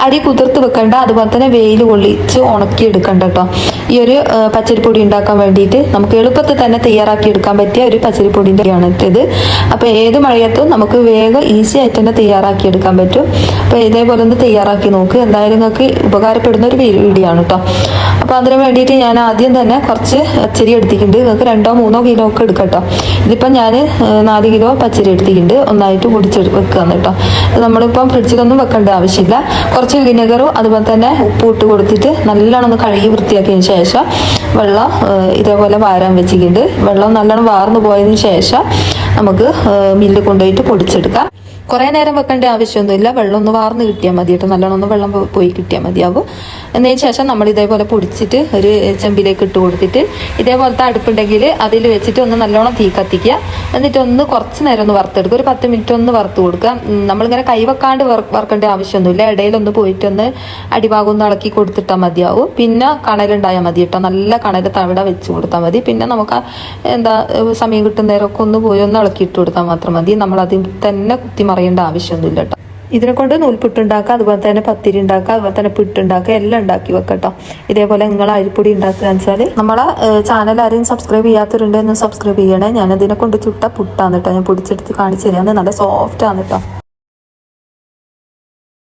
അരി കുതിർത്ത് വെക്കണ്ട, അതുപോലെ തന്നെ വെയിൽ കൊള്ളിച്ച് ഉണക്കി എടുക്കണ്ട കേട്ടോ. ഈ ഒരു പച്ചരിപ്പൊടി ഉണ്ടാക്കാൻ വേണ്ടിയിട്ട് നമുക്ക് എളുപ്പത്തിൽ തന്നെ തയ്യാറാക്കി എടുക്കാൻ പറ്റിയ ഒരു പച്ചരിപ്പൊടിൻ്റെ ആണ് ഇത്. അപ്പോൾ ഏത് മഴയത്തും നമുക്ക് വേഗം ഈസി ആയിട്ട് തന്നെ തയ്യാറാക്കി എടുക്കാൻ പറ്റും. അപ്പോൾ ഇതേപോലെ ഒന്ന് തയ്യാറാക്കി നോക്ക്, എന്തായാലും നിങ്ങൾക്ക് ഉപകാരപ്പെടുന്ന ഒരു വീഡിയോ ആണ് കേട്ടോ. അപ്പോൾ അതിന് വേണ്ടിയിട്ട് ഞാൻ ആദ്യം തന്നെ കുറച്ച് പച്ചരി എടുത്തിട്ടുണ്ട്. നിങ്ങൾക്ക് 2-3 കിലോ ഒക്കെ എടുക്കാം കേട്ടോ. ഇതിപ്പം ഞാൻ 4 കിലോ പച്ചരി എടുത്തിട്ടുണ്ട്. ഒന്നായിട്ട് പൊടിച്ച് വെക്കുകയാണ് കേട്ടോ. നമ്മളിപ്പം ഫ്രിഡ്ജിലൊന്നും വെക്കേണ്ട ആവശ്യമില്ല. കുറച്ച് വിനെഗറും അതുപോലെ തന്നെ ഉപ്പ് ഇട്ട് കൊടുത്തിട്ട് നല്ലോണം ഒന്ന് കഴുകി വൃത്തിയാക്കിയതിന് ശേഷം വെള്ളം ഇതേപോലെ വാരാൻ വെച്ചിട്ടുണ്ട്. വെള്ളം നല്ലോണം വാർന്നു പോയതിന് ശേഷം നമുക്ക് മില്ലിൽ കൊണ്ടുപോയിട്ട് പൊടിച്ചെടുക്കാം. കുറേ നേരം വെക്കേണ്ട ആവശ്യമൊന്നുമില്ല. വെള്ളം ഒന്ന് വാർന്ന് കിട്ടിയാൽ മതി കേട്ടോ. നല്ലോണം ഒന്ന് വെള്ളം പോയി കിട്ടിയാൽ മതിയാവും. എന്നതിന് ശേഷം നമ്മൾ ഇതേപോലെ പൊടിച്ചിട്ട് ഒരു ചെമ്പിലേക്ക് ഇട്ട് കൊടുത്തിട്ട് ഇതേപോലത്തെ അടുപ്പുണ്ടെങ്കിൽ അതിൽ വെച്ചിട്ട് ഒന്ന് നല്ലോണം തീ കത്തിക്കുക. എന്നിട്ട് ഒന്ന് കുറച്ച് നേരം ഒന്ന് വറുത്തെടുക്കുക. ഒരു 10 മിനിറ്റ് ഒന്ന് വറുത്ത് കൊടുക്കുക. നമ്മളിങ്ങനെ കൈവെക്കാണ്ട് വറുക്കേണ്ട ആവശ്യമൊന്നുമില്ല. ഇടയിലൊന്ന് പോയിട്ടൊന്ന് അടിഭാഗം ഒന്ന് ഇളക്കി കൊടുത്തിട്ടാൽ മതിയാവും. പിന്നെ കണലുണ്ടായാൽ മതി കേട്ടോ. നല്ല കണൽ തവിട വെച്ച് കൊടുത്താൽ മതി. പിന്നെ നമുക്ക് സമയം കിട്ടുന്ന നേരമൊക്കെ ഒന്ന് പോയി ഒന്ന് ഇളക്കിയിട്ട് കൊടുത്താൽ മാത്രം മതി. നമ്മൾ അതിൽ തന്നെ കുത്തി മറിയേണ്ട ആവശ്യമൊന്നുമില്ല കേട്ടോ. ഇതിനെ കൊണ്ട് നൂൽപുട്ടുണ്ടാക്കുക, അതുപോലെ തന്നെ പത്തിരി ഉണ്ടാക്കുക, അതുപോലെ തന്നെ പുട്ടുണ്ടാക്കുക, എല്ലാം ഉണ്ടാക്കി വെക്കട്ടോ. ഇതേപോലെ നിങ്ങൾ അരിപ്പൊടി ഉണ്ടാക്കുക വെച്ചാൽ നമ്മളെ ചാനൽ ആരെയും സബ്സ്ക്രൈബ് ചെയ്യാത്തവരുണ്ടെന്ന് സബ്സ്ക്രൈബ് ചെയ്യണേ. ഞാനതിനെ കൊണ്ട് ചുട്ട പുട്ടാണ് കേട്ടോ. ഞാൻ പൊടിച്ചെടുത്ത് കാണിച്ചു തരാം. നല്ല സോഫ്റ്റ് ആണ് കേട്ടോ.